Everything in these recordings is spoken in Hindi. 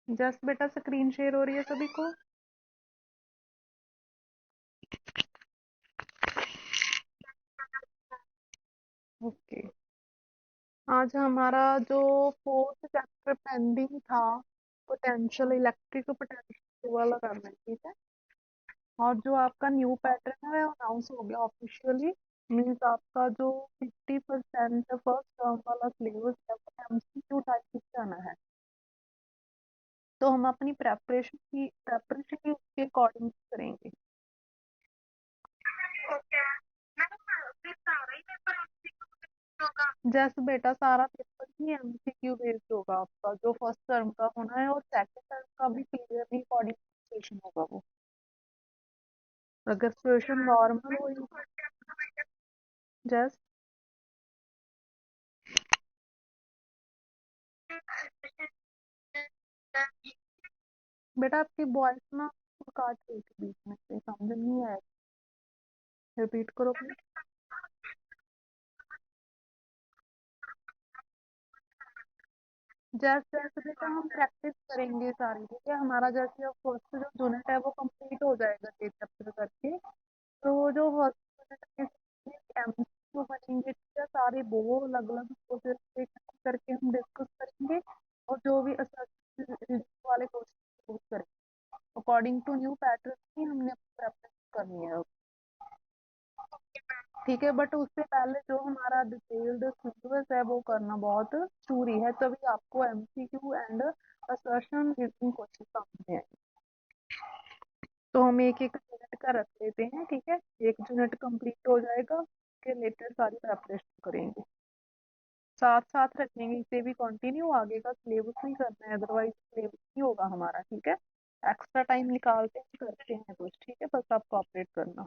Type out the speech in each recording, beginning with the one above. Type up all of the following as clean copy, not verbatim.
जस्ट बेटा स्क्रीन शेयर हो रही है सभी को? ओके। आज हमारा जो फोर्थ चैप्टर पेंडिंग था, पोटेंशियल इलेक्ट्रिक पोटेंशियल वाला करना है, ठीक है। और जो आपका न्यू पैटर्न है वो अनाउंस हो गया ऑफिशियली। मीन्स आपका जो 50% फर्स्ट टर्म वाला सिलेबस है वो एमसीक्यू टाइप जाना है। तो हम अपनी प्रेपरेशन भी उसके अकॉर्डिंग करेंगे। जैसे बेटा सारा पेपर ही एमसीक्यू बेस्ड होगा आपका, जो फर्स्ट टर्म का होना है, और सेकंड टर्म का भी क्लियरली अकॉर्डिंग क्वेश्चन होगा वो। अगर सिचुएशन नॉर्मल हुई, जस्ट बेटा आपकी वॉइस ना काट रही थी बीच में से, समझ नहीं आया। रिपीट करो प्लीज। जैसे जैसे बेटा हम प्रैक्टिस करेंगे सारी, ठीक है। हमारा जैसे अब फर्स्ट जो यूनिट है वो कंप्लीट हो जाएगा ये चैप्टर करके। तो जो हॉस्पिटल एमसीक्यू बनेंगे, ठीक है, सारे वो अलग अलग प्रोसेस से करके हम डिस्कस करेंगे। और जो भी असेसमेंट वाले क्वेश्चन करेंगे अकॉर्डिंग टू न्यू पैटर्न ही हमने प्रेपरेशन करनी है, ठीक है। बट उससे पहले जो हमारा डिटेल्ड सिलेबस है वो करना बहुत जरूरी है, तभी आपको MCQ and assertion reasoning question सामने आए। तो हम एक एक यूनिट का रख लेते हैं, ठीक है। एक यूनिट कंप्लीट हो जाएगा, उसके रिलेटेड सारी प्रेपरेशन करेंगे, साथ साथ रखेंगे। इसे भी कंटिन्यू आगे का सिलेबस नहीं करना है, अदरवाइज सिलेबस नहीं होगा हमारा, ठीक है। एक्स्ट्रा टाइम निकालते हैं, करते हैं कुछ, ठीक है, बस आप कॉपरेट करना।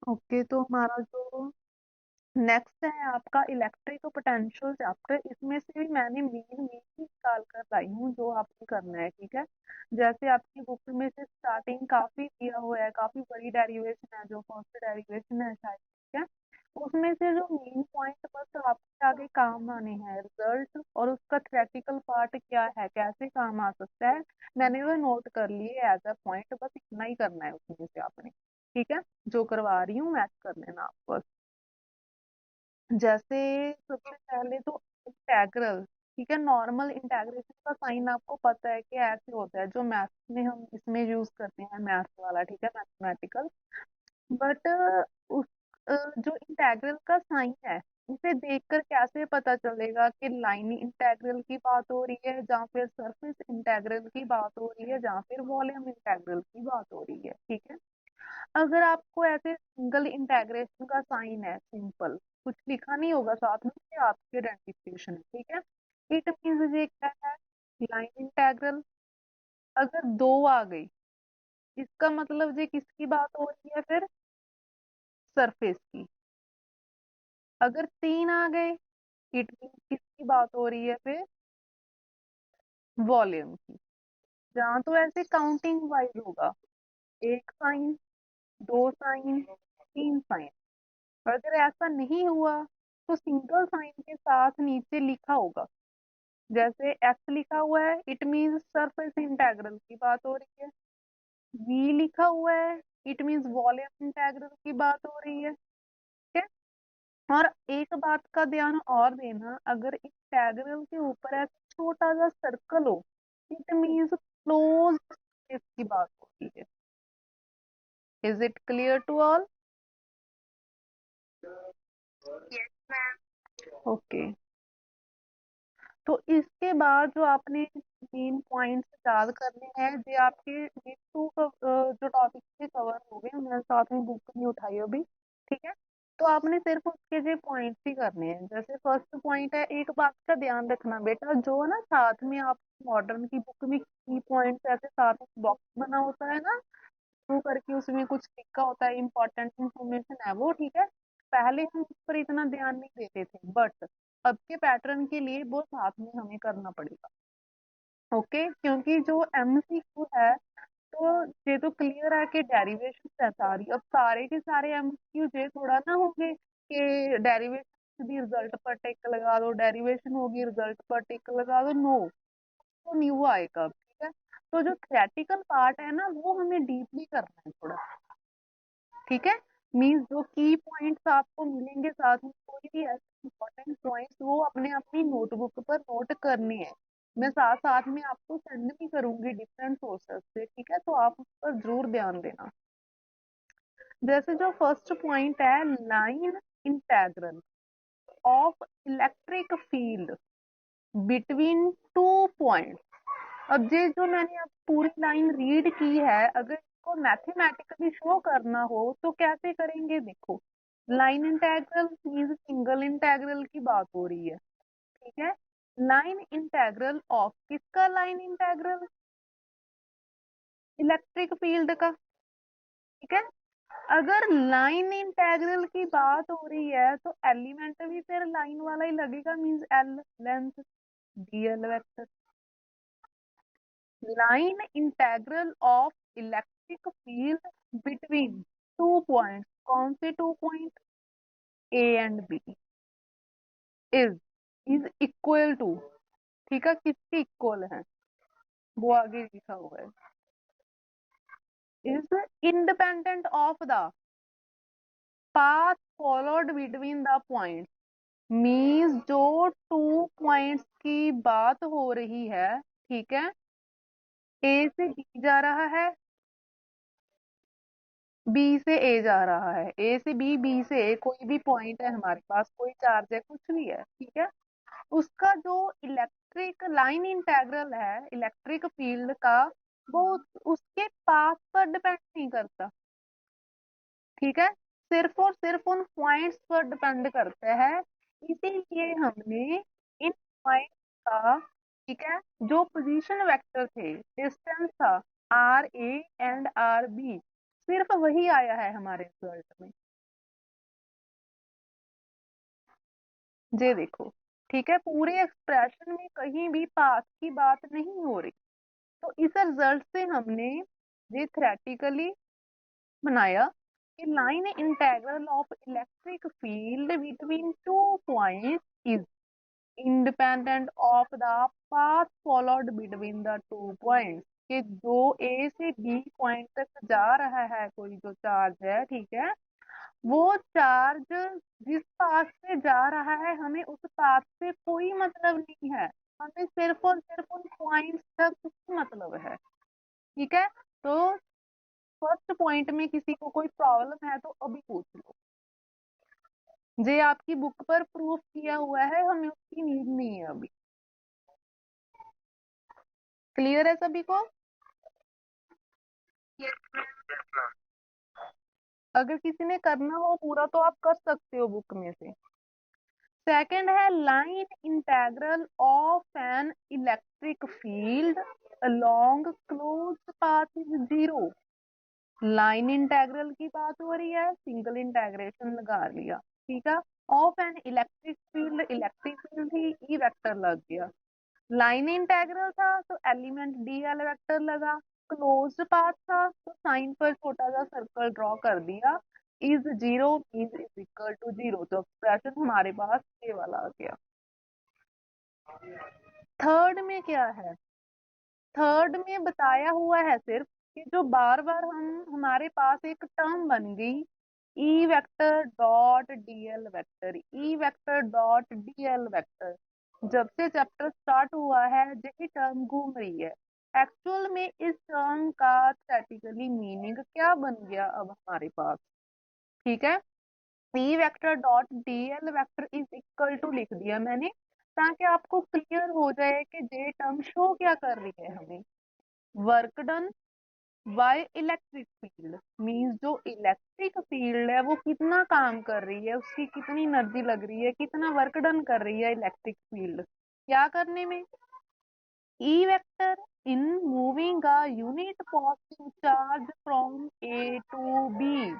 ओके, तो हमारा जो नेक्स्ट है आपका इलेक्ट्रिक पोटेंशियल चैप्टर। इसमें से भी मैंने मेन मेन ही निकाल कर लाई हूँ जो आपको करना है, ठीक है। जैसे आपकी बुक में से स्टार्टिंग काफी दिया हुआ है, काफी बड़ी डेरिवेशन है, जो फर्स्ट डेरिवेशन है शायद, ठीक है। उसमें से जो मेन पॉइंट बस आपके आगे काम आने हैं, रिजल्ट और उसका थ्योरेटिकल पार्ट क्या है, कैसे काम आ सकता है, मैंने वो नोट कर लिए एज अ पॉइंट। बस इतना ही करना है उसमें से आपने, ठीक है। जो करवा रही हूँ मैच कर लेना आप बस। जैसे सबसे पहले तो इंटेग्रल, ठीक है। नॉर्मल इंटेग्रेशन का साइन आपको पता है कि ऐसे होता है, जो मैथ में हम इसमें यूज करते हैं, मैथ वाला, ठीक है, मैथमेटिकल। बट उस जो इंटेग्रल का साइन है, उसे देखकर कैसे पता चलेगा कि लाइन इंटेग्रल की बात हो रही है, या फिर सरफेस इंटेग्रल की बात हो रही है, या फिर वॉल्यूम इंटेग्रल की बात हो रही है, ठीक है। अगर आपको ऐसे सिंगल इंटेग्रेशन का साइन है, सिंपल, कुछ लिखा नहीं होगा साथ में, ये आपकी आइडेंटिफिकेशन है, ठीक है। इट मींस ये क्या है, लाइन इंटेग्रल। अगर दो आ गई, इसका मतलब ये किसकी बात हो रही है फिर, सरफेस की। अगर तीन आ गए, इट मींस किसकी बात हो रही है फिर, वॉल्यूम की। जहाँ तो ऐसे काउंटिंग वाइज होगा, एक साइन, दो साइन, तीन साइन। अगर ऐसा नहीं हुआ तो सिंगल साइन के साथ नीचे लिखा होगा, जैसे एक्स लिखा हुआ है, इट मींस सरफेस इंटेग्रल की बात हो रही है। वी लिखा हुआ है, इट मींस वॉल्यूम इंटेग्रल की बात हो रही है, ठीक है। और एक बात का ध्यान और देना, अगर इंटेग्रल के ऊपर ऐसा छोटा सा सर्कल हो, इट मींस क्लोज की बात होती है। Is it clear to all? Okay. तो इसके बाद जो आपने मेन पॉइंट्स याद करने हैं, जो आपके ये टू जो टॉपिक से कवर हो गए, मैंने साथ में बुक नहीं उठाई अभी, ठीक है। तो आपने सिर्फ उसके जो पॉइंट्स ही करने हैं। जैसे फर्स्ट पॉइंट है, एक बात का ध्यान रखना बेटा, जो ना साथ में आप मॉडर्न की बुक में की पॉइंट्स ऐसे साथ में बॉक्स बना होता है ना, थ्रू करके उसमें कुछ लिखा होता है, इंपॉर्टेंट इंफॉर्मेशन है वो, ठीक है। पहले हम उस पर इतना ध्यान नहीं देते थे, बट अब के पैटर्न के लिए वो साथ में हमें करना पड़ेगा, ओके। क्योंकि जो एमसीक्यू है, तो ये तो क्लियर है कि डेरिवेशन है सारी। अब सारे के सारे एमसीक्यू ये थोड़ा ना होंगे कि डेरिवेशन भी रिजल्ट पर टिक लगा दो, डेरिवेशन होगी रिजल्ट पर टिक लगा दो, नो, तो नहीं वो आएगा, ठीक है। तो जो थ्रेटिकल पार्ट है ना वो हमें डीपली करना है थोड़ा, ठीक है। मीन्स जो की पॉइंट्स आपको मिलेंगे साथ में, कोई भी ऐसे इंपॉर्टेंट पॉइंट्स वो अपने अपनी नोटबुक पर नोट करने हैं। मैं साथ साथ में आपको सेंड भी करूंगी डिफरेंट सोर्सेस से, ठीक है, तो आप उस पर जरूर ध्यान देना। जैसे जो फर्स्ट पॉइंट है, line integral of electric field between two point. अब ये जो मैंने अब पूरी लाइन रीड की है, अगर इसको मैथमेटिकली शो करना हो तो कैसे करेंगे, देखो। Line integral means single integral की बात हो रही है, ठीक है। लाइन इंटेग्रल ऑफ किसका, लाइन इंटेग्रल इलेक्ट्रिक फील्ड का, ठीक है। अगर लाइन इंटेग्रल की बात हो रही है तो एलिमेंट भी फिर लाइन वाला ही लगेगा, means L, length, DL vector. Line integral of electric field between two point, कौन से two point, A and B, is is equal to, ठीक है, किसके इक्वल है, वो आगे लिखा हुआ है, is independent of the path followed between the point. Means जो टू पॉइंट्स की बात हो रही है, ठीक है, ए से बी जा रहा है, बी से ए जा रहा है, ए से बी, बी से ए, कोई भी पॉइंट है हमारे पास, कोई चार्ज है, कुछ भी है, ठीक है। उसका जो इलेक्ट्रिक लाइन इंटेग्रल है इलेक्ट्रिक फील्ड का, वो उसके पाथ पर डिपेंड नहीं करता, ठीक है, सिर्फ और सिर्फ उन पॉइंट्स पर डिपेंड करता है। इसीलिए हमने इन पॉइंट्स का, ठीक है, जो पोजीशन वेक्टर थे, डिस्टेंस था, R A and R B, सिर्फ वही आया है हमारे रिजल्ट में, ये देखो, ठीक है। पूरे एक्सप्रेशन में कहीं भी पाथ की बात नहीं हो रही। तो इस रिजल्ट से हमने ये थ्योरेटिकली बनाया कि line integral of electric field between two point is independent of the path followed between the two points, कि जो ए से बी पॉइंट तक जा रहा है कोई जो चार्ज है, ठीक है, वो चार्ज जिस पाथ से जा रहा है हमें उस पाथ से कोई मतलब नहीं है, हमें सिर्फ और सिर्फ उन पॉइंट्स तक मतलब है, ठीक है। तो फर्स्ट पॉइंट में किसी को कोई प्रॉब्लम है तो अभी पूछ लो, जे आपकी बुक पर प्रूफ किया हुआ है, हमें उसकी नीड नहीं है अभी। क्लियर है सभी को? अगर किसी ने करना हो पूरा तो आप कर सकते हो बुक में से। सेकंड है line integral of N electric field along close path is zero. Line integral की बात हो रही है, सिंगल इंटेग्रेशन लगा लिया, ठीक है। Of N electric field he E vector लग गया। लाइन इंटेग्रल था तो एलिमेंट डी एल वेक्टर लगा। क्लोज्ड पाथ था तो साइन पर छोटा सा सर्कल ड्रॉ कर दिया। Is zero means is equal to zero, तो एक्सप्रेशन हमारे पास ये वाला आ गया। थर्ड में क्या है, थर्ड में बताया हुआ है सिर्फ कि जो बार बार हम हमारे पास एक टर्म बन गई, ई वेक्टर डॉट डीएल वेक्टर, ई वेक्टर डॉट डीएल वेक्टर, जब से चैप्टर स्टार्ट हुआ है यही टर्म घूम रही है। एक्चुअल में इस टर्म का थेटिकली मीनिंग क्या बन गया अब हमारे पास, ठीक है। E vector dot DL vector is equal to लिख दिया मैंने, ताकि आपको क्लियर हो जाए कि ये टर्म शो क्या कर रही है हमें। Work done by electric field means जो इलेक्ट्रिक फील्ड है वो कितना काम कर रही है, उसकी कितनी एनर्जी लग रही है, कितना वर्क डन कर रही है इलेक्ट्रिक फील्ड क्या करने में। E vector in moving a unit positive charge from A to B.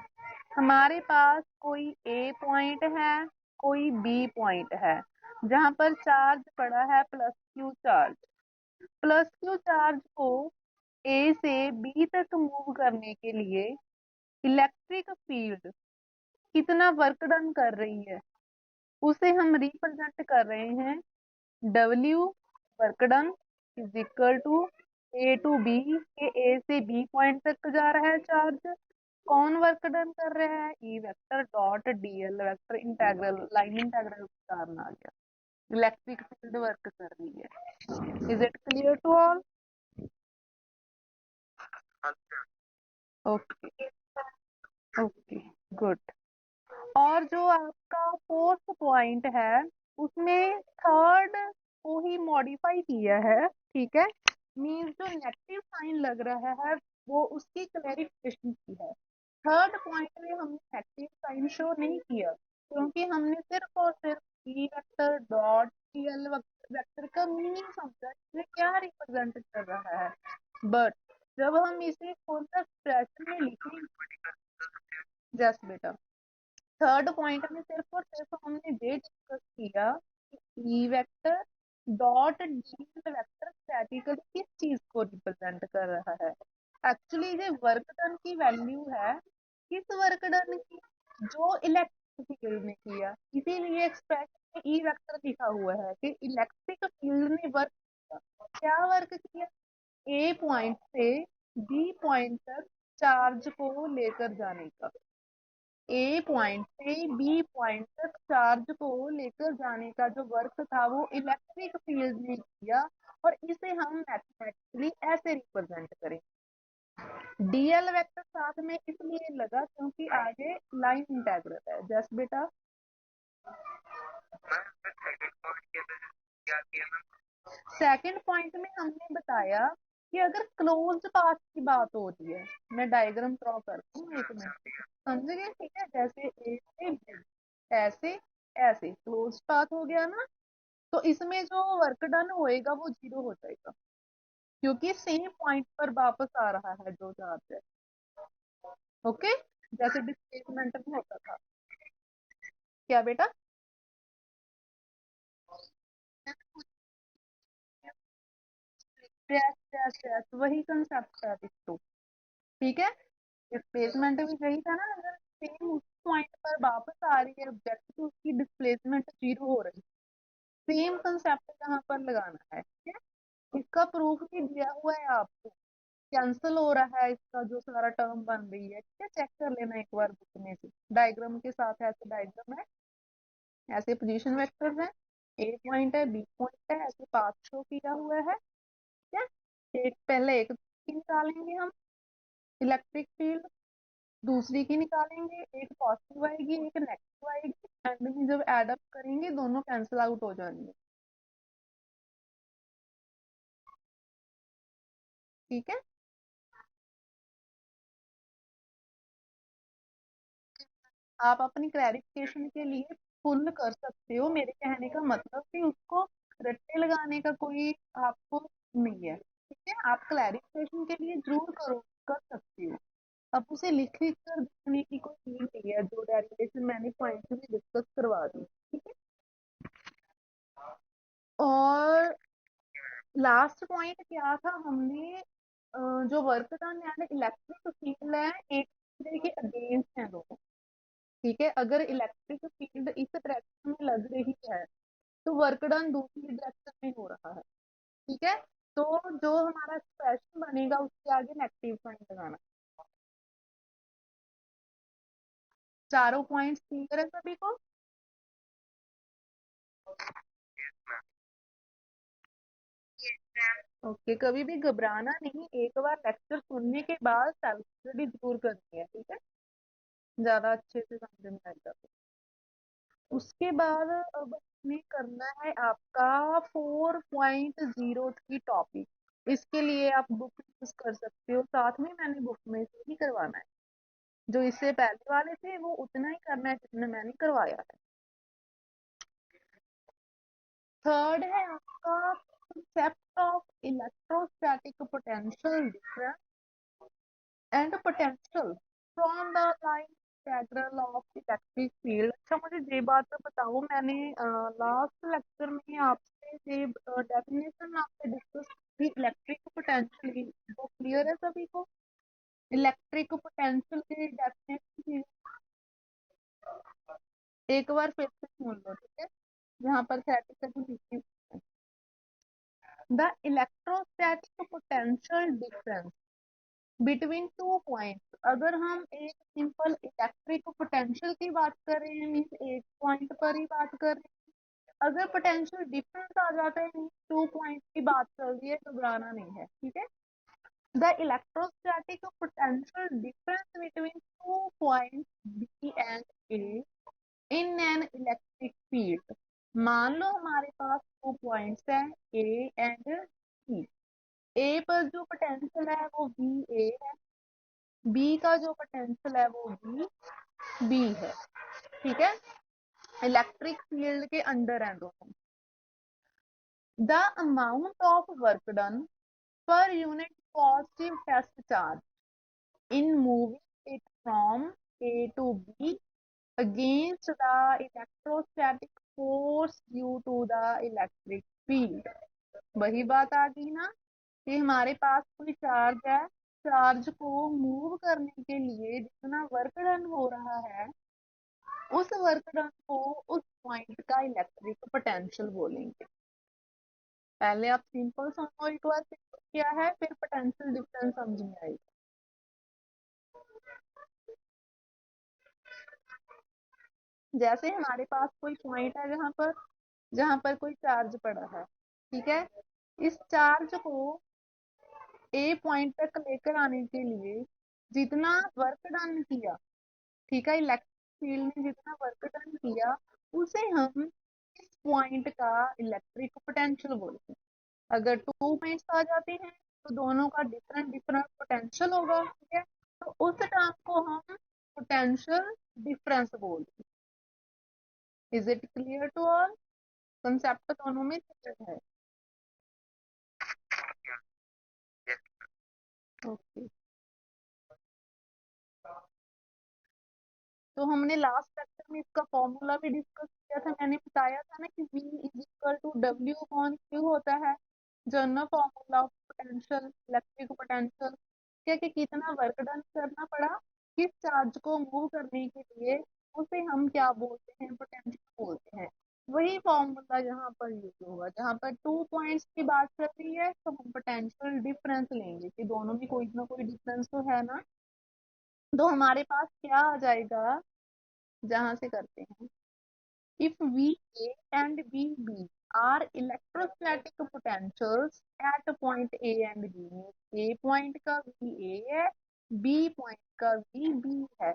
हमारे पास कोई ए पॉइंट है, कोई बी पॉइंट है, जहां पर चार्ज पड़ा है plus Q charge. Plus Q charge को ए से बी तक मूव करने के लिए इलेक्ट्रिक फील्ड कितना वर्क डन कर रही है, उसे हम रिप्रेजेंट कर रहे हैं W work done is equal to A to B के A से B पॉइंट तक जा रहा है चार्ज। कौन वर्क डन कर रहा है? E vector dot DL vector integral line integral कारण आ गया। इलेक्ट्रिक फील्ड वर्क कर रही है। Is it clear to all? Okay okay good. और जो आपका फोर्थ पॉइंट है उसमें थर्ड को ही मॉडिफाई किया है, ठीक है। मीन्स जो नेगेटिव साइन लग रहा है वो उसकी क्लैरिफिकेशन की है। थर्ड पॉइंट में हमने नेगेटिव साइन शो नहीं किया क्योंकि हमने सिर्फ और सिर्फ ई वेक्टर डॉट एल वेक्टर का मीनिंग समझा इसमें क्या रिप्रेजेंट कर रहा है। बट जब हम इसे फुल एक्सप्रेशन में लिखेंगे, जस्ट बेटा, थर्ड पॉइंट में सिर्फ और सिर्फ हमने ये डिस्कस किया कि ई vector dot D vector statically किस चीज को रिप्रेजेंट कर रहा है। एक्चुअली ये वर्क डन की वैल्यू है, किस वर्क डन की? जो इलेक्ट्रिक फील्ड ने किया, इसीलिए एक्सप्रेशन में ई वेक्टर लिखा हुआ है कि इलेक्ट्रिक फील्ड ने वर्क किया। क्या वर्क किया? ए पॉइंट से बी पॉइंट तक चार्ज को लेकर जाने का। ए पॉइंट से बी पॉइंट तक चार्ज को लेकर जाने का जो वर्क था वो इलेक्ट्रिक फील्ड ने किया। और इसे हम मैथमेटिकली ऐसे रिप्रेजेंट करें। डीएल वेक्टर साथ में इसलिए लगा क्योंकि आगे लाइन इंटेग्रल है। जस्ट बेटा, सेकंड पॉइंट में हमने बताया कि अगर क्लोज्ड पाथ की बात हो रही है, मैं डायग्राम ड्रॉ करती हूँ एक मिनट, समझ गए? ठीक है, जैसे ए से बी, ऐसे ऐसे क्लोज्ड पाथ हो गया ना, तो इसमें जो वर्क डन होएगा वो जीरो हो जाएगा क्योंकि सेम पॉइंट पर वापस आ रहा है जो चार्ज है। ओके, जैसे डिस्प्लेसमेंट में होता था। क्या बेटा? यस यस यस, वही कंसेप्ट है बिट्टू। ठीक है, डिस्प्लेसमेंट भी सही था ना, अगर सेम उस पॉइंट पर वापस आ रही है ऑब्जेक्ट तो उसकी डिस्प्लेसमेंट जीरो हो रही है। सेम कंसेप्ट यहाँ पर लगाना है, ठीक है। इसका प्रूफ भी दिया हुआ है आपको, कैंसिल हो रहा है इसका जो सारा टर्म बन रही है, ठीक है। चेक कर लेना एक बार बुक में से, डायग्राम के साथ ऐसे डायग्राम है, ऐसे पोजीशन वेक्टर्स हैं, ए पॉइंट है बी पॉइंट है, ऐसे पाथ शो किया हुआ है, ठीक है। एक पहले एक की निकालेंगे हम इलेक्ट्रिक फील्ड, दूसरी की निकालेंगे, एक पॉजिटिव आएगी एक नेगेटिव आएगी, एंड में जब एड अप करेंगे दोनों कैंसिल आउट हो जाएंगे, ठीक है। आप अपनी क्लैरिफिकेशन के लिए फुल कर सकते हो, मेरे कहने का मतलब कि उसको रट्टे लगाने का कोई आपको नहीं है, ठीक है। आप क्लैरिफिकेशन के लिए जरूर करो, कर सकते हो। अब उसे लिख लिख कर देखने की कोई नीड नहीं है, जो डेरिवेशन मैंने पॉइंट में डिस्कस करवा दी, ठीक है। और लास्ट पॉइंट क्या था? हमने जो work done and electric field है एक दूसरे के अगेंस्ट है दोनों, ठीक है। अगर इलेक्ट्रिक फील्ड इस डायरेक्शन में लग रही है तो वर्क डन दूसरी डायरेक्शन में हो रहा है, ठीक है। तो जो हमारा एक्सप्रेशन बनेगा उसके आगे नेगेटिव साइन लगाना। चारों पॉइंट्स क्लियर है सभी को? ओके, कभी भी घबराना नहीं, एक बार लेक्चर सुनने के बाद सेल्फ स्टडी जरूर करनी है, ठीक है, ज्यादा अच्छे से समझ में आएगा। उसके बाद अब हमें करना है आपका 4.03 टॉपिक। इसके लिए आप बुक यूज कर सकते हो, साथ में मैंने बुक में से ही करवाना है। जो इससे पहले वाले थे वो उतना ही करना है जितना मैंने करवाया है। थर्ड है आपका concept of electrostatic potential difference and potential from the line integral of electric field. अच्छा मुझे ये बात तो बताओ, मैंने लास्ट लेक्चर में आपसे ये डेफिनेशन आपसे डिस्कस की इलेक्ट्रिक पोटेंशियल की, वो क्लियर है सभी को? इलेक्ट्रिक पोटेंशियल की डेफिनेशन एक बार फिर से सुन लो, ठीक है, जहां पर थेटिकली लिखी, the electrostatic potential difference between two points. अगर हम एक सिंपल इलेक्ट्रिक पोटेंशियल की बात कर रहे हैं, मीन्स एक पॉइंट पर ही बात कर रहे हैं। अगर पोटेंशियल डिफरेंस आ जाता है, मीन्स टू पॉइंट की बात चल रही है, घबराना नहीं है, ठीक है। The electrostatic potential difference between two points B and A in an electric field. मान लो हमारे पास दो पॉइंट्स हैं, ए एंड बी। ए पर जो पोटेंशियल है वो वी ए है, बी का जो पोटेंशियल है वो वी बी है, ठीक है। इलेक्ट्रिक फील्ड के अंडर है दोनों। The amount of work done per unit positive test charge in moving it from A to B against the electrostatic force due to the electric field। वही बात आ गई ना कि हमारे पास कोई चार्ज है, चार्ज को मूव करने के लिए जितना वर्क डन हो रहा है, उस वर्क डन को उस पॉइंट का इलेक्ट्रिक पोटेंशियल बोलेंगे। पहले आप सिंपल समझो एक बार, सिंपल क्या है, फिर पोटेंशियल डिफरेंस समझ में आएगा। जैसे हमारे पास कोई पॉइंट है जहां पर कोई चार्ज पड़ा है, ठीक है। इस चार्ज को ए पॉइंट तक लेकर आने के लिए जितना वर्क डन किया, ठीक है, इलेक्ट्रिक फील्ड ने जितना वर्क डन किया, उसे हम इस पॉइंट का इलेक्ट्रिक पोटेंशियल बोलते हैं। अगर टू पॉइंट्स आ जाते हैं तो दोनों का डिफरेंट डिफरेंट पोटेंशियल होगा, ठीक है। तो उस टर्म को हम पोटेंशियल डिफरेंस बोलते हैं। Is it clear to all? Concept दोनों में क्लियर है? ओके। तो हमने लास्ट लेक्चर में इसका फॉर्मूला भी डिस्कस किया था। मैंने बताया था ना कि V is equal to W upon Q होता है, general formula of potential, electric potential. क्या कि कितना वर्क डन करना पड़ा किस चार्ज को मूव करने के लिए, उसे हम क्या बोलते हैं, पोटेंशियल बोलते हैं। वही फॉर्मूला यहाँ पर यूज होगा। जहाँ पर टू पॉइंट्स की बात चल रही है तो हम पोटेंशियल डिफरेंस लेंगे कि दोनों में कोई ना कोई डिफरेंस तो है ना। तो हमारे पास क्या आ जाएगा, जहां से करते हैं, if VA and VB are electrostatic potentials at point A and B, A point का VA है, B point का VB है,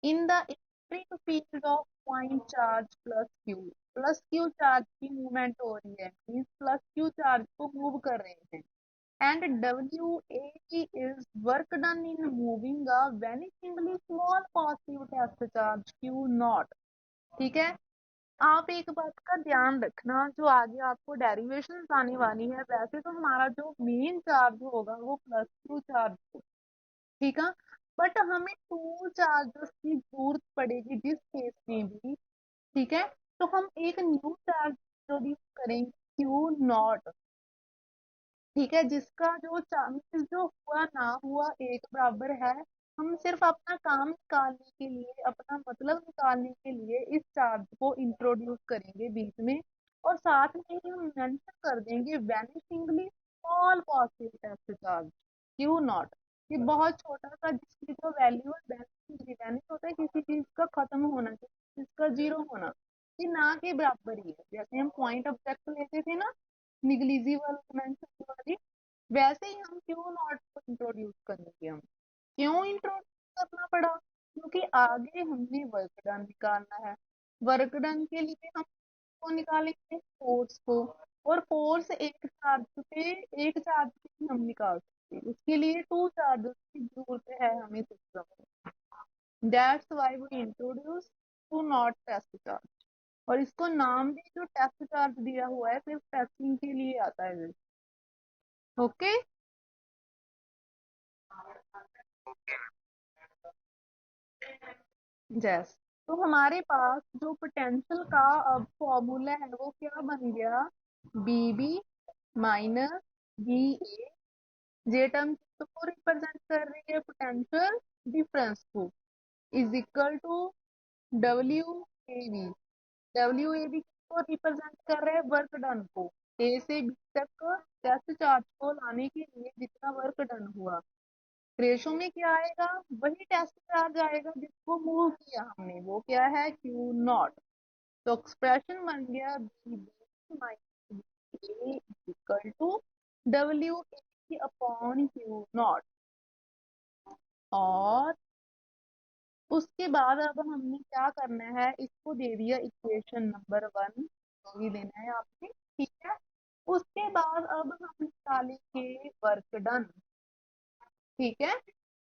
in the electric field of point charge plus Q charge की मूवमेंट हो रही है, मीन्स प्लस Q चार्ज को मूव कर रहे हैं, and WAE is work done in moving a vanishingly small positive test charge Q naught, ठीक है। आप एक बात का ध्यान रखना, जो आगे आपको डेरिवेशन आने वाली है, वैसे तो हमारा जो मेन चार्ज होगा वो प्लस टू चार्ज होगा, ठीक है। बट हमें टू चार्जेस की जरूरत पड़ेगी जिस केस में भी, ठीक है। तो हम एक न्यू चार्ज इंट्रोड्यूस करेंगे क्यू नॉट, ठीक है, जिसका जो चांसेस जो हुआ ना हुआ एक बराबर है। हम सिर्फ अपना काम निकालने के लिए, अपना मतलब निकालने के लिए इस चार्ज को इंट्रोड्यूस करेंगे बीच में, और साथ में ही हम मेंशन कर देंगे vanishingly small positive test charge Q naught. ये बहुत छोटा सा, जिसकी जो वैल्यू है, वैनिश होता है किसी चीज का खत्म होना, किसी चीज का जीरो होना, ये ना के बराबर ही है। जैसे हम पॉइंट ऑब्जेक्ट लेते थे ना, निगलिजिबल मेंशन वाली, वैसे ही हम क्यों नॉट को इंट्रोड्यूस करेंगे। हम क्यों इंट्रोड्यूस करना पड़ा, क्योंकि आगे हमने वर्क डन निकालना है। वर्क डन के लिए हम को निकालेंगे फोर्स को, और फोर्स एक चार्ज से ही हम निकाल सकते हैं, उसके लिए टू चार्जेस की जरूरत है हमें सिस्टम में। That's why we introduce to naught test charge. और इसको नाम भी जो टेस्ट चार्ज दिया हुआ है सिर्फ टेस्टिंग के लिए आता है। ओके। जैस, तो हमारे पास जो पोटेंशियल का अब फॉर्मूला है वो क्या बन गया, B B minus B A. जे टर्म को रिप्रेजेंट कर रही है पोटेंशियल डिफरेंस को, is equal to W A V. W A B को रिप्रेजेंट कर रहे हैं, वर्क डन को। ए से बी तक टेस्ट चार्ज को लाने के लिए जितना वर्क डन हुआ, रेशो में क्या आएगा, वही टेस्ट चार्ज आएगा जिसको मूव किया हमने, वो क्या है, क्यू नॉट। तो एक्सप्रेशन बन गया B minus A equal to W A upon Q naught. और उसके बाद अब हमने क्या करना है, इसको दे दिया इक्वेशन नंबर 1, जो भी देना है आपने, ठीक है। उसके बाद अब हम निकालेंगे वर्क डन, ठीक है।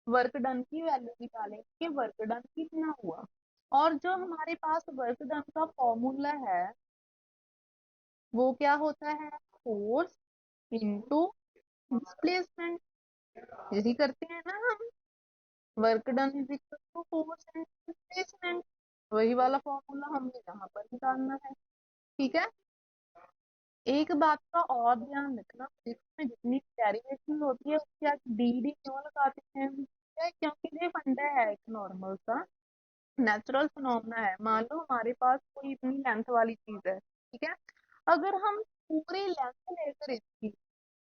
वर्क डन की वैल्यू निकालेंगे कि वर्क डन कितना हुआ। और जो हमारे पास वर्क डन का फॉर्मूला है वो क्या होता है, फोर्स इंटू डिस्प्लेसमेंट। यही करते हैं ना हम, work done is equal to force and displacement. वही वाला फॉर्मूला हमने यहाँ पर निकालना है, ठीक है। एक बात का और ध्यान रखना, इसमें जितनी डेरिवेशन होती है उसके आगे डी डी क्यों लगाते हैं हम? क्या है? क्योंकि ये फंडा है एक नॉर्मल सा नेचुरल फिनोमेना है। मान लो हमारे पास कोई इतनी लेंथ वाली चीज है, ठीक है। अगर हम पूरी लेंथ लेकर इसकी,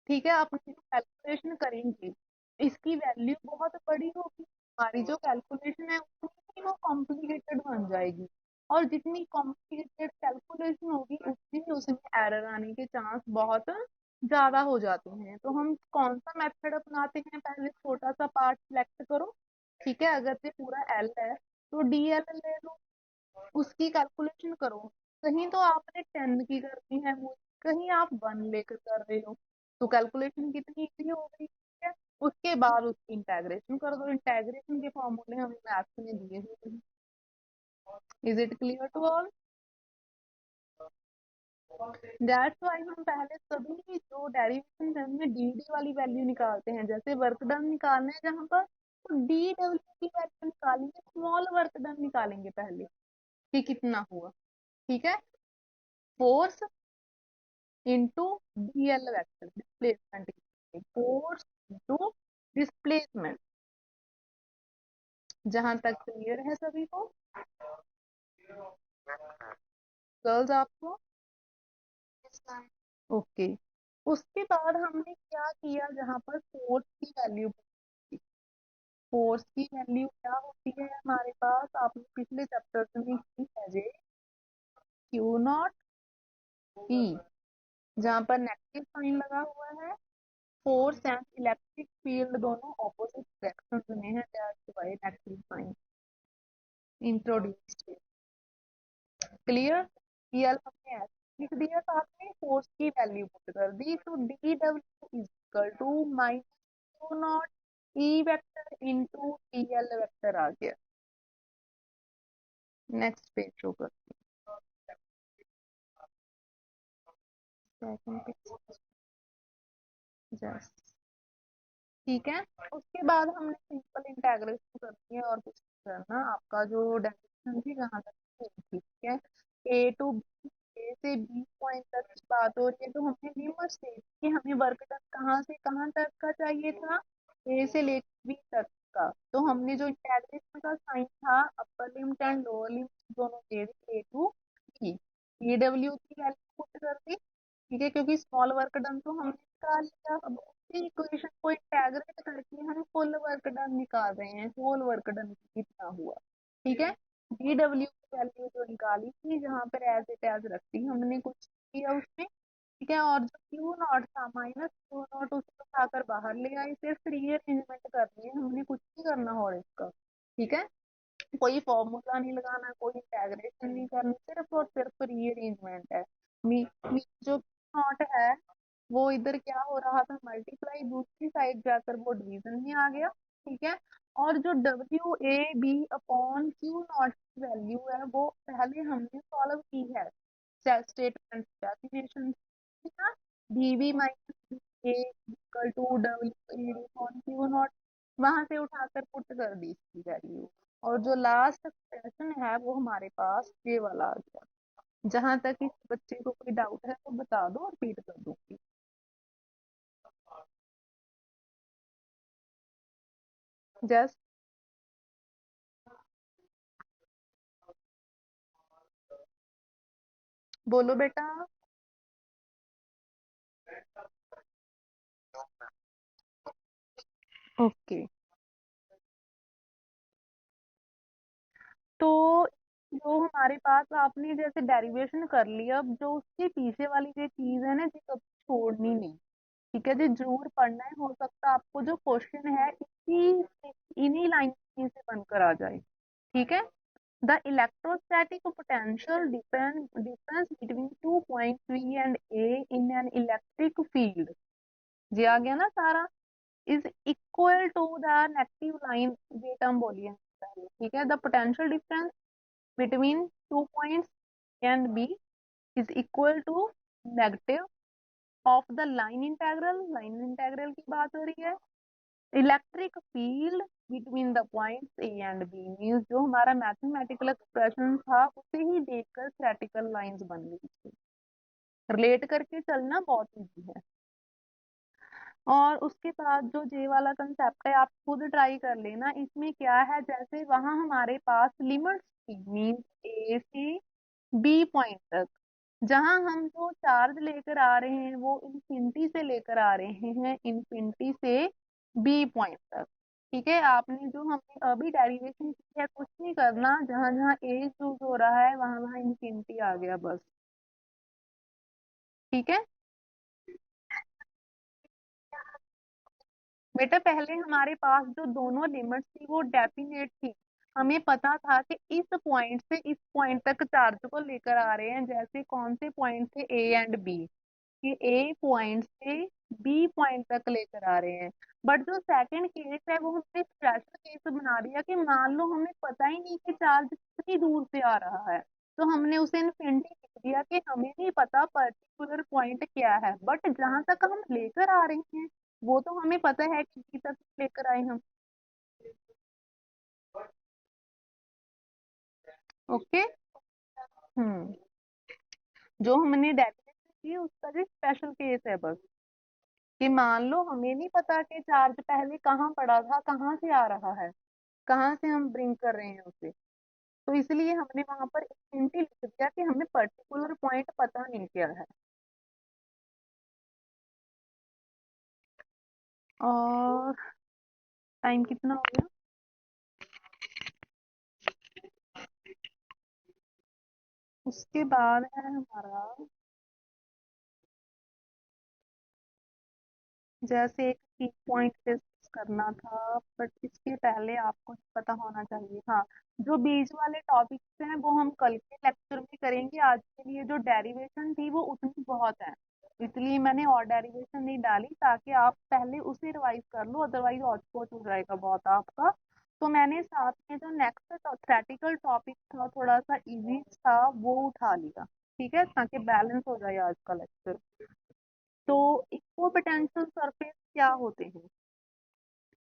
ठीक है, अपनी कैलकुलेशन करेंगे, इसकी वैल्यू बहुत बड़ी होगी, हमारी जो कैलकुलेशन है उतनी ही वो कॉम्प्लिकेटेड बन जाएगी। और जितनी कॉम्प्लिकेटेड कैलकुलेशन होगी उतनी ही उसमें एरर आने के चांस बहुत ज्यादा हो जाते हैं। तो हम कौन सा मेथड अपनाते हैं, पहले छोटा सा पार्ट सिलेक्ट करो, ठीक है। अगर ये पूरा एल है तो डी एल ले लो, उसकी कैलकुलेशन करो। कहीं तो आपने 10 की करनी है वो, कहीं आप 1 लेकर कर रहे हो, तो कैलकुलेशन कितनी इजी हो गई, ठीक है। उसके बाद उसकी इंटेग्रेशन कर दो, इंटेग्रेशन के फॉर्मूले हमें मैथ्स में दिए हुए हैं। Is it clear to all? That's why हम पहले सभी जो डेरिवेशन है उनमें डी डी वाली वैल्यू निकालते हैं। जैसे वर्क डन निकालना है जहां पर, तो डी डब्ल्यू की वैल्यू निकालेंगे, स्मॉल वर्क डन निकालेंगे पहले कि कितना हुआ, ठीक है। Force into DL vector, displacement, force into displacement. जहां तक क्लियर है सभी को, गर्ल्स आपको? ओके। उसके बाद हमने क्या किया, जहां पर फोर्स की वैल्यू, फोर्स की वैल्यू क्या होती है हमारे पास, आपने पिछले चैप्टर में की है जे, क्यू नॉट ई, जहां पर नेगेटिव साइन लगा हुआ है। फोर्स एंड इलेक्ट्रिक फील्ड दोनों ऑपोजिट डायरेक्शन में है, that's why negative sign introduced. Clear? L हमने ऐसे लिख दिया, साथ में फोर्स की वैल्यू पुट कर दी, तो D W is equal to minus Q naught E vector into D L vector आ गया। नेक्स्ट पेज शो कर, सेकंड पेज, जस्ट, ठीक है। उसके बाद हमने सिंपल इंटेग्रेशन करनी है और कुछ नहीं करना। आपका जो डेफिनेशन थी जहां तक थी, ठीक है। ए टू बी, ए से बी पॉइंट तक की बात हो रही है, तो हमने लिमिट से कि हमें वर्क डन कहाँ से कहाँ तक का चाहिए था, ए से लेकर बी तक का। तो हमने जो इंटेग्रेशन का साइन था, upper limit and lower limit दोनों दे दी, ए टू बी। ए डब्ल्यू की वैल्यू पुट कर दी, ठीक है, क्योंकि स्मॉल वर्क डन तो हमने निकाल लिया। अब उसी इक्वेशन को इंटेग्रेट करके हम फुल वर्क डन निकाल रहे हैं, होल वर्क डन कितना हुआ, ठीक है। डी डब्ल्यू की वैल्यू जो निकाली थी, जहां पर एज इट एज रखती हमने कुछ किया उसमें, ठीक है। और जो क्यू नॉट था, माइनस क्यू नॉट, उसको उठाकर बाहर ले आई, सिर्फ रीअरेंजमेंट करनी है, हमने कुछ नहीं करना और इसका, ठीक है। कोई फॉर्मूला नहीं लगाना, कोई इंटेग्रेशन नहीं करनी, सिर्फ और सिर्फ रीअरेंजमेंट है। जो नॉट है वो इधर क्या हो रहा था, मल्टीप्लाई, दूसरी साइड जाकर वो डिवीजन में आ गया, ठीक है। और जो W A B upon Q naught की वैल्यू है वो पहले हमने सॉल्व की है स्टेटमेंट डेफिनेशन, ठीक है। DB minus A equal to W A upon Q naught, वहां से उठाकर पुट कर दी इसकी वैल्यू। और जो लास्ट एक्सप्रेशन है वो हमारे पास ये वाला आ गया। जहां तक इस बच्चे को कोई डाउट है तो बता दो, रिपीट कर दूंगी। जस्ट बोलो बेटा। ओके, तो जो हमारे पास आपने जैसे डेरिवेशन कर लिया, अब जो उसके पीछे वाली जो चीज है ना जी, कभी छोड़नी नहीं। ठीक है जी, जरूर पढ़ना है, हो सकता है आपको जो क्वेश्चन है इन्हीं लाइन से बनकर आ जाए। ठीक है। The electrostatic potential difference between 2 point B and A in an electric field, ये आ गया ना सारा, is equal to the negative line, ये टर्म बोलिए पहले। ठीक है, the potential difference between 2 points and B is equal to negative of the line integral, line integral की बात हो रही है। Electric field between the points A and B means जो हमारा मैथमेटिकल एक्सप्रेशन था उसे ही देखकर स्टैटिकल लाइंस बन गई। रिलेट करके चलना बहुत इजी है। और उसके बाद जो जे वाला कंसेप्ट है आप खुद ट्राई कर लेना, इसमें क्या है, जैसे वहां हमारे पास लिमिट्स थी मीन्स ए से बी पॉइंट तक, जहां हम जो चार्ज लेकर आ रहे हैं वो इन्फिनिटी से लेकर आ रहे हैं इन्फिनिटी से बी पॉइंट तक। ठीक है, आपने जो हमने अभी डेरिवेशन की है कुछ नहीं करना, जहां जहां ए यूज हो रहा है वहां वहां इन्फिनिटी आ गया बस। ठीक है बेटा, पहले हमारे पास जो दोनों लिमिट्स थी वो डेफिनेट थी। हमें पता था कि इस पॉइंट से इस पॉइंट तक चार्ज को लेकर आ रहे हैं, जैसे कौन से पॉइंट थे, ए एंड बी, कि ए पॉइंट से बी पॉइंट तक लेकर आ रहे हैं। बट जो सेकंड केस है वो हमने स्पेशल केस बना दिया कि मान लो हमें पता ही नहीं कि चार्ज कितनी दूर से आ रहा है, तो हमने उसे इन्फिनिटी लिख दिया कि हमें नहीं पता पर्टिकुलर पॉइंट क्या है, बट जहां तक हम लेकर आ रहे हैं वो तो हमें पता है कि बी तक लेकर आए हम। ओके। हम्म, जो हमने डेफिनेशन की उसका भी स्पेशल केस है बस, कि मान लो हमें नहीं पता कि चार्ज पहले कहाँ पड़ा था, कहाँ से आ रहा है, कहाँ से हम ब्रिंग कर रहे हैं उसे, तो इसलिए हमने वहां पर इंफिनिटी लिख दिया कि हमें पर्टिकुलर पॉइंट पता नहीं क्या है। और टाइम कितना हो गया? उसके बाद है हमारा, जैसे एक की पॉइंट डिस्कस करना था, बट इसके पहले आपको पता होना चाहिए, हाँ, जो बीच वाले टॉपिक्स हैं वो हम कल के लेक्चर में करेंगे, आज के लिए जो डेरिवेशन थी वो उतनी बहुत है, इसलिए मैंने और डेरिवेशन नहीं डाली ताकि आप पहले उसे रिवाइज कर लो, अदरवाइज हौच हो जाएगा बहुत आपका। तो मैंने साथ में जो नेक्स्ट थ्रेटिकल टॉपिक था थोड़ा सा इजी था वो उठा लिया। ठीक है, ताकि बैलेंस हो जाए आज का लेक्चर। तो इक्विपोटेंशियल सरफेस क्या होते हैं?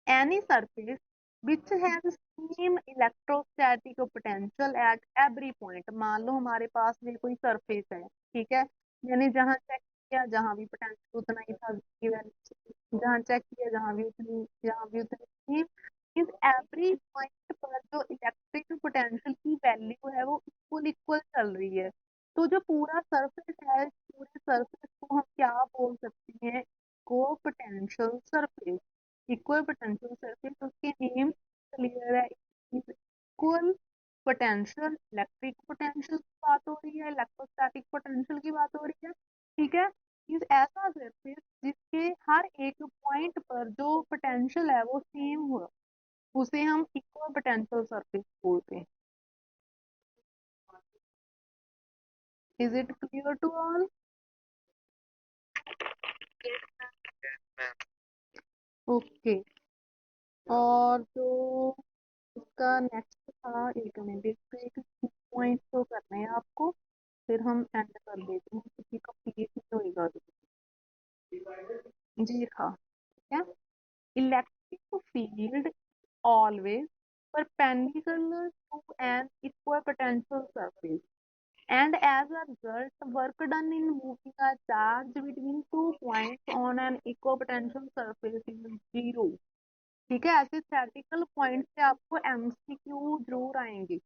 Any surface which has same electrostatic potential at every point, मान लो हमारे पास में कोई सरफेस है, ठीक है, मैंने जहां चेक किया जहां भी पोटेंशियल उतना ही था, जहां चेक किया जहां भी उतनी थी, इस एवरी पॉइंट पर जो इलेक्ट्रिक पोटेंशियल की वैल्यू है वो इक्वल इक्वल चल रही है। तो जो पूरा सरफेस है, पूरे सरफेस को हम क्या बोल सकते हैं, को potential surface. Equal potential circuit, उसके नेम क्लियर है, इक्वल पोटेंशियल, इलेक्ट्रिक पोटेंशियल की बात हो रही है, इलेक्ट्रोस्टैटिक पोटेंशियल की बात हो रही है। ठीक है, इस ऐसा सर्फेस जिसके हर एक पॉइंट पर जो पोटेंशियल है वो सेम हो, उसे हम इक्वल पोटेंशियल सरफेस बोलते हैं। Is it clear to all? Okay. और जो इसका नेक्स्ट था, एक मिनट, इस पे एक पॉइंट शो करना है आपको, फिर हम एंड कर देते हैं क्योंकि कंप्लीट नहीं होएगा अभी। जी हाँ, ठीक है। Electric field always perpendicular to an equipotential surface, and as a result work done in moving a charge between 2 points on an equipotential surface is zero। ठीक है, ऐसे स्टैटिकल पॉइंट से आपको एमसीक्यू जरूर आएंगे।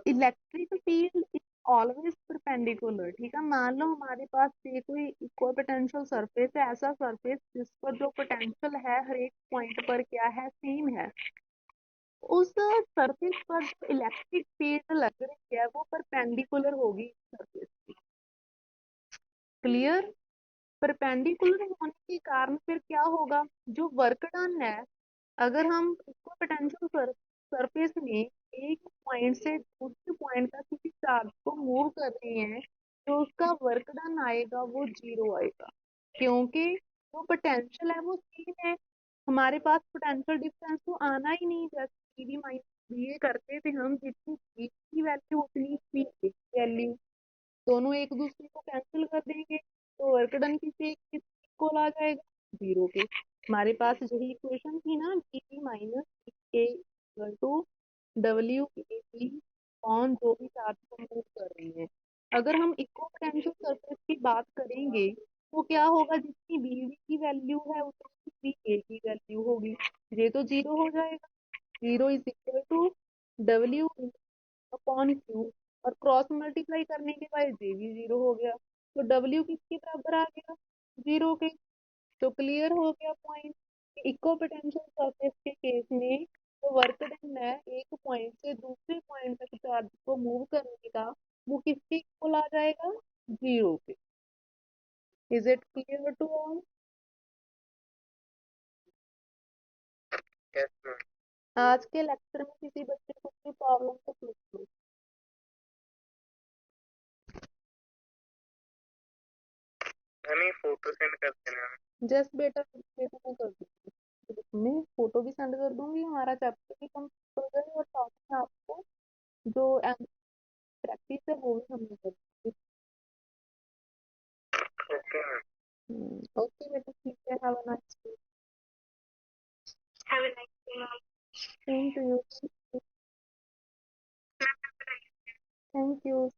इलेक्ट्रिक फील्ड ऑलवेज परपेंडिकुलर, ठीक है। मान लो हमारे पास ये कोई इक्वल पोटेंशियल सरफेस है, ऐसा सरफेस जिस पर जो पोटेंशियल है हर एक पॉइंट पर क्या है, सेम है। उस सरफेस पर जो इलेक्ट्रिक फील्ड लग रही है वो परपेंडिकुलर होगी सरफेस। क्लियर। परपेंडिकुलर होने के कारण फिर क्या होगा, जो वर्क डन है, अगर हम इसको पोटेंशियल सरफेस में एक पॉइंट से दूसरे पॉइंट तक किसी चार्ज को मूव कर रहे हैं, तो उसका वर्क डन आएगा वो जीरो आएगा, क्योंकि जो पोटेंशियल है वो सेम है। हमारे पास पोटेंशियल डिफरेंस तो आना ही नहीं, जैसे डी माइनस बी करते थे हम, जितनी बी की वैल्यू उतनी सी की वैल्यू, दोनों एक दूसरे को कैंसिल कर देंगे, तो वर्क डन किसी किस इक्वल आ जाएगा, जीरो के। हमारे पास यही इक्वेशन थी ना, D minus A equal to W A B on जो भी चार्ज को मूव कर रही है। अगर हम इक्वल पोटेंशियल सरफेस की बात करेंगे तो क्या होगा, जितनी बी की वैल्यू है उतनी बी ए की वैल्यू होगी, ये तो जीरो हो जाएगा। Zero is equal to W upon Q, और क्रॉस मल्टीप्लाई करने के बाद जे भी जीरो हो गया, तो डब्ल्यू किसके बराबर आ गया, जीरो के। तो क्लियर हो गया पॉइंट। इक्वल पोटेंशियल सरफेस के केस में जो वर्क डन है एक पॉइंट से दूसरे पॉइंट तक चार्ज को मूव करने का, वो किसके इक्वल आ जाएगा, जीरो के। Is it clear to all. आज के लेक्चर में किसी बच्चे को कोई प्रॉब्लम तो पूछ लो। हमें फोटो सेंड कर देना। जस्ट बेटा बेटा मैं कर दूंगी, मैं फोटो भी सेंड कर दूंगी, हमारा चैप्टर भी कंप्लीट हो जाएगा, और साथ में आपको जो प्रैक्टिस है वो भी हमने कर दी। Okay ma'am. ओके बेटा, ठीक है, have a nice day. Have a nice day ma'am. Same to you. Thank you.